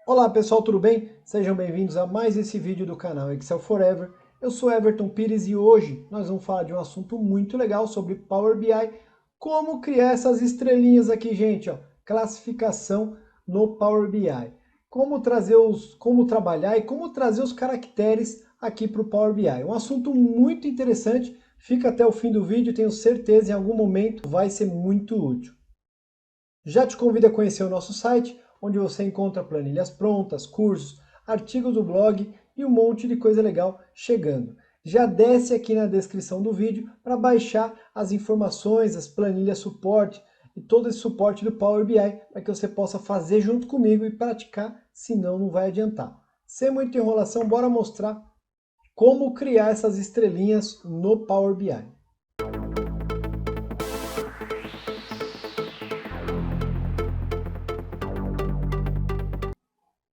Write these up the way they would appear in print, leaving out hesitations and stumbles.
Olá pessoal, tudo bem? Sejam bem-vindos a mais esse vídeo do canal Excel Forever. Eu sou Everton Pires e hoje nós vamos falar de um assunto muito legal sobre Power BI, como criar essas estrelinhas aqui, gente, ó, classificação no Power BI. Como trabalhar e como trazer os caracteres aqui para o Power BI. Um assunto muito interessante, fica até o fim do vídeo, tenho certeza em algum momento vai ser muito útil. Já te convido a conhecer o nosso site, onde você encontra planilhas prontas, cursos, artigos do blog e um monte de coisa legal chegando. Já desce aqui na descrição do vídeo para baixar as informações, as planilhas suporte e todo esse suporte do Power BI para que você possa fazer junto comigo e praticar, senão não vai adiantar. Sem muita enrolação, bora mostrar como criar essas estrelinhas no Power BI.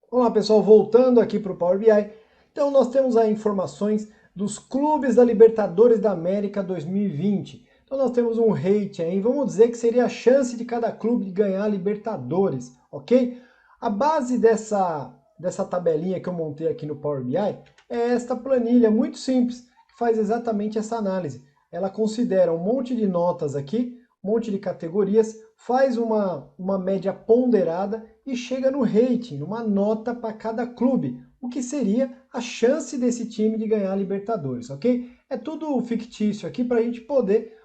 Olá pessoal, voltando aqui para o Power BI. Então nós temos aí informações dos clubes da Libertadores da América 2020. Então nós temos um rate aí, vamos dizer que seria a chance de cada clube de ganhar a Libertadores, ok? A base dessa tabelinha que eu montei aqui no Power BI é esta planilha muito simples, que faz exatamente essa análise. Ela considera um monte de notas aqui, um monte de categorias, faz uma média ponderada e chega no rating, numa nota para cada clube, o que seria a chance desse time de ganhar a Libertadores, ok? É tudo fictício aqui para a gente poder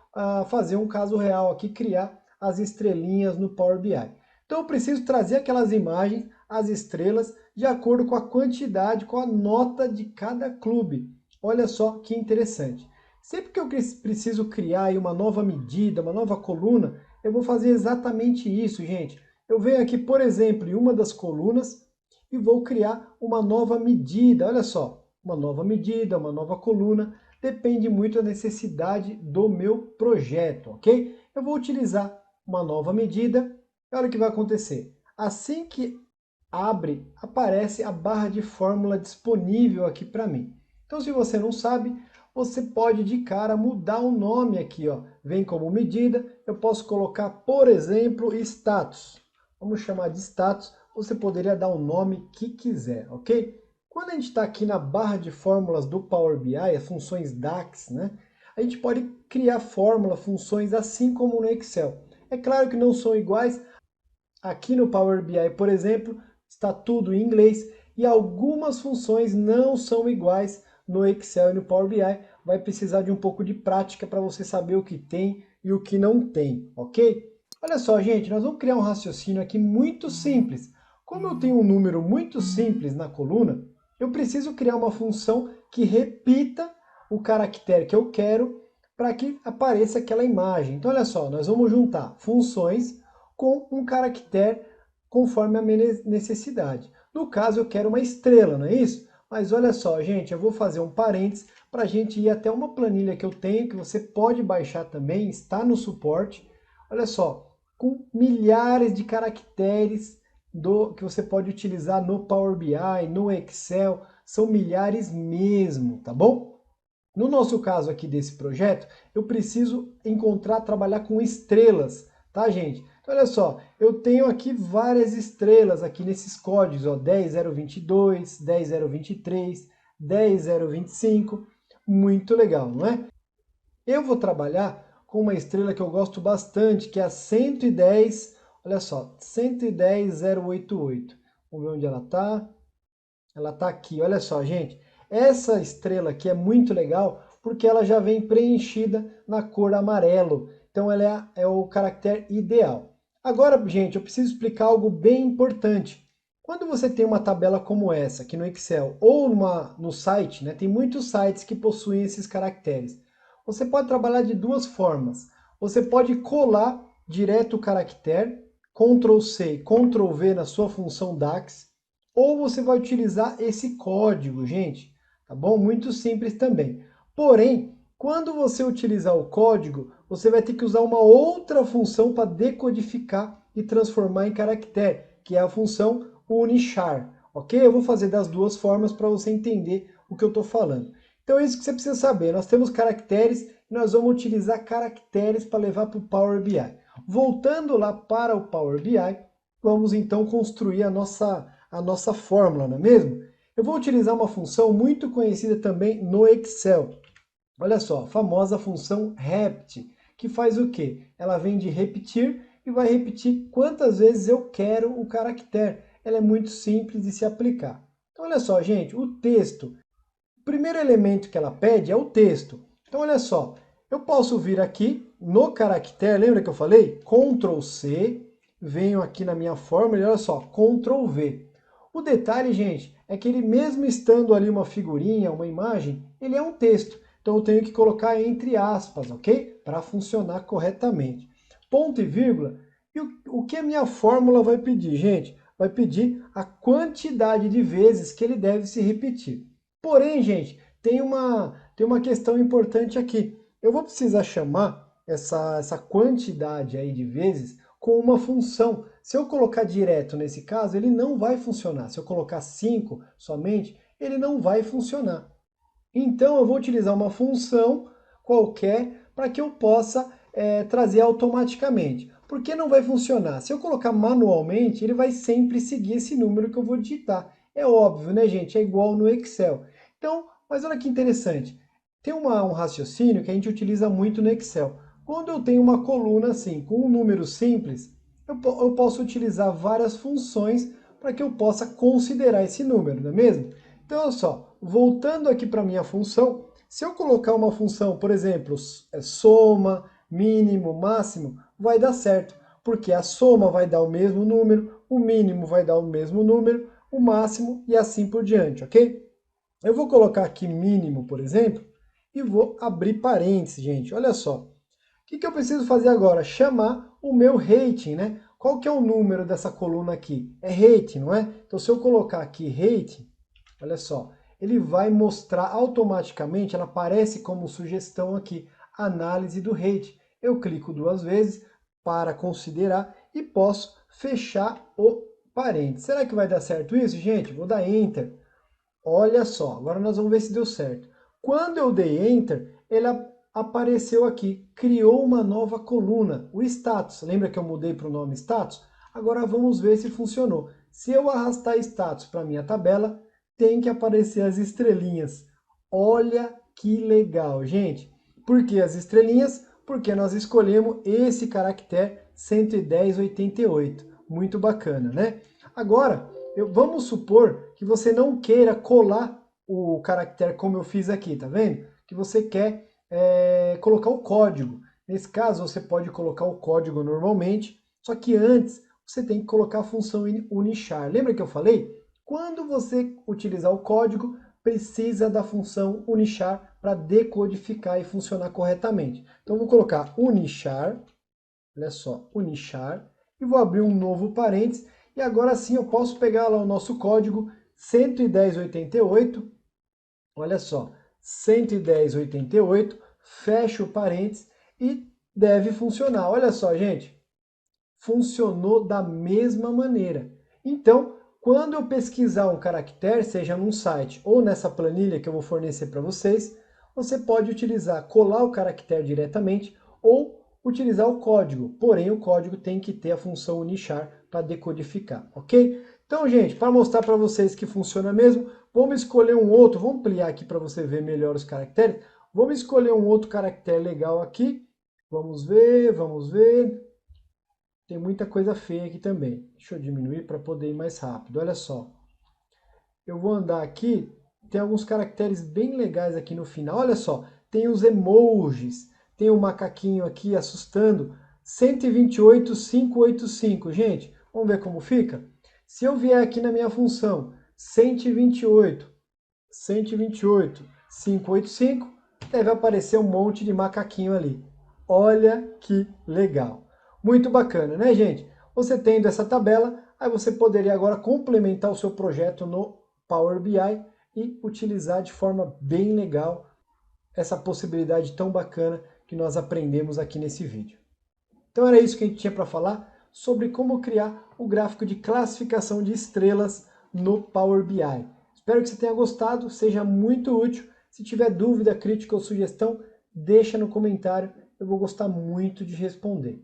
fazer um caso real aqui, criar as estrelinhas no Power BI. Então eu preciso trazer aquelas imagens, as estrelas, de acordo com a quantidade, com a nota de cada clube. Olha só que interessante. Sempre que eu preciso criar aí uma nova medida, uma nova coluna, eu vou fazer exatamente isso, gente. Eu venho aqui, por exemplo, em uma das colunas e vou criar uma nova medida. Olha só, uma nova medida, uma nova coluna. Depende muito da necessidade do meu projeto, ok? Eu vou utilizar uma nova medida. Olha o que vai acontecer. Assim que abre, aparece a barra de fórmula disponível aqui para mim. Então, se você não sabe, você pode de cara mudar o nome aqui, ó. Vem como medida, eu posso colocar, por exemplo, status. Vamos chamar de status, você poderia dar o nome que quiser, ok? Quando a gente está aqui na barra de fórmulas do Power BI, as funções DAX, né? A gente pode criar fórmula, funções assim como no Excel. É claro que não são iguais. Aqui no Power BI, por exemplo, está tudo em inglês e algumas funções não são iguais no Excel e no Power BI. Vai precisar de um pouco de prática para você saber o que tem e o que não tem, ok? Olha só, gente, nós vamos criar um raciocínio aqui muito simples. Como eu tenho um número muito simples na coluna, eu preciso criar uma função que repita o caractere que eu quero para que apareça aquela imagem. Então, olha só, nós vamos juntar funções com um caractere conforme a minha necessidade. No caso, eu quero uma estrela, não é isso? Mas olha só, gente, eu vou fazer um parênteses para a gente ir até uma planilha que eu tenho, que você pode baixar também, está no suporte. Olha só, com milhares de caracteres que você pode utilizar no Power BI, no Excel, são milhares mesmo, tá bom? No nosso caso aqui desse projeto, eu preciso trabalhar com estrelas, tá, gente? Então, olha só, eu tenho aqui várias estrelas aqui nesses códigos, ó, 10022, 10023, 10025, muito legal, não é? Eu vou trabalhar com uma estrela que eu gosto bastante, que é a 110, olha só, 110088. Vamos ver onde ela está. Ela está aqui, olha só, gente. Essa estrela aqui é muito legal porque ela já vem preenchida na cor amarelo. Então ela é o caractere ideal. Agora, gente, eu preciso explicar algo bem importante. Quando você tem uma tabela como essa aqui no Excel ou no site, né, tem muitos sites que possuem esses caracteres. Você pode trabalhar de duas formas. Você pode colar direto o caractere, Ctrl C, Ctrl V na sua função DAX, ou você vai utilizar esse código, gente, tá bom? Muito simples também. Porém, quando você utilizar o código, você vai ter que usar uma outra função para decodificar e transformar em caractere, que é a função unichar, ok? Eu vou fazer das duas formas para você entender o que eu estou falando. Então é isso que você precisa saber. Nós temos caracteres e nós vamos utilizar caracteres para levar para o Power BI. Voltando lá para o Power BI, vamos então construir a nossa fórmula, não é mesmo? Eu vou utilizar uma função muito conhecida também no Excel. Olha só, a famosa função rept, que faz o quê? Ela vem de repetir e vai repetir quantas vezes eu quero o caractere. Ela é muito simples de se aplicar. Então olha só, gente, o texto, o primeiro elemento que ela pede é o texto. Então olha só, eu posso vir aqui no caractere, lembra que eu falei? Ctrl C, venho aqui na minha fórmula e olha só, Ctrl V. O detalhe, gente, é que ele mesmo estando ali uma figurinha, uma imagem, ele é um texto. Então eu tenho que colocar entre aspas, ok? Para funcionar corretamente. Ponto e vírgula. E o que a minha fórmula vai pedir, gente? Vai pedir a quantidade de vezes que ele deve se repetir. Porém, gente, tem uma questão importante aqui. Eu vou precisar chamar essa quantidade aí de vezes com uma função. Se eu colocar direto nesse caso, ele não vai funcionar. Se eu colocar 5 somente, ele não vai funcionar. Então eu vou utilizar uma função qualquer para que eu possa trazer automaticamente. Porque não vai funcionar. Se eu colocar manualmente, ele vai sempre seguir esse número que eu vou digitar. É óbvio, né, gente? É igual no Excel. Então, mas olha que interessante. Tem um raciocínio que a gente utiliza muito no Excel. Quando eu tenho uma coluna assim, com um número simples, eu posso utilizar várias funções para que eu possa considerar esse número, não é mesmo? Então, olha só, voltando aqui para a minha função, se eu colocar uma função, por exemplo, soma, mínimo, máximo, vai dar certo, porque a soma vai dar o mesmo número, o mínimo vai dar o mesmo número, o máximo e assim por diante, ok? Eu vou colocar aqui mínimo, por exemplo, e vou abrir parênteses, gente. Olha só. O que eu preciso fazer agora? Chamar o meu rating, né? Qual que é o número dessa coluna aqui? É rating, não é? Então, se eu colocar aqui rating, olha só, ele vai mostrar automaticamente, ela aparece como sugestão aqui, análise do rating. Eu clico 2 vezes para considerar e posso fechar o parênteses. Será que vai dar certo isso, gente? Vou dar Enter. Olha só, agora nós vamos ver se deu certo. Quando eu dei Enter, ele apareceu aqui, criou uma nova coluna, o status. Lembra que eu mudei para o nome status? Agora vamos ver se funcionou. Se eu arrastar status para a minha tabela, tem que aparecer as estrelinhas. Olha que legal, gente. Por que as estrelinhas? Porque nós escolhemos esse caractere 11088. Muito bacana, né? Agora, vamos supor que você não queira colar o caractere como eu fiz aqui, tá vendo? Que você quer colocar o código. Nesse caso, você pode colocar o código normalmente, só que antes você tem que colocar a função unichar. Lembra que eu falei? Quando você utilizar o código, precisa da função unichar para decodificar e funcionar corretamente. Então, eu vou colocar unichar, olha só, unichar, e vou abrir um novo parênteses, e agora sim eu posso pegar lá o nosso código 11088, olha só, 11088, fecho o parênteses e deve funcionar. Olha só, gente, funcionou da mesma maneira. Então, quando eu pesquisar um caractere, seja num site ou nessa planilha que eu vou fornecer para vocês, você pode utilizar, colar o caractere diretamente ou utilizar o código. Porém, o código tem que ter a função unichar para decodificar, ok? Então, gente, para mostrar para vocês que funciona mesmo, vamos escolher um outro, vamos ampliar aqui para você ver melhor os caracteres. Vamos escolher um outro caractere legal aqui. Vamos ver, vamos ver. Tem muita coisa feia aqui também. Deixa eu diminuir para poder ir mais rápido. Olha só. Eu vou andar aqui. Tem alguns caracteres bem legais aqui no final. Olha só. Tem os emojis. Tem o macaquinho aqui assustando. 128.585. Gente, vamos ver como fica? Se eu vier aqui na minha função 128.585, deve aparecer um monte de macaquinho ali. Olha que legal. Muito bacana, né, gente? Você tendo essa tabela, aí você poderia agora complementar o seu projeto no Power BI e utilizar de forma bem legal essa possibilidade tão bacana que nós aprendemos aqui nesse vídeo. Então era isso que a gente tinha para falar sobre como criar o gráfico de classificação de estrelas no Power BI. Espero que você tenha gostado, seja muito útil. Se tiver dúvida, crítica ou sugestão, deixa no comentário, eu vou gostar muito de responder.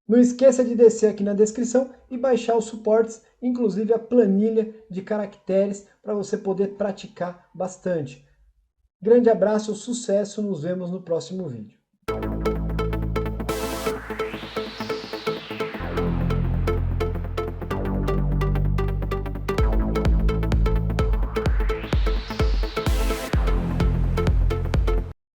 Não esqueça de descer aqui na descrição e baixar os suportes, inclusive a planilha de caracteres, para você poder praticar bastante. Grande abraço, sucesso, nos vemos no próximo vídeo.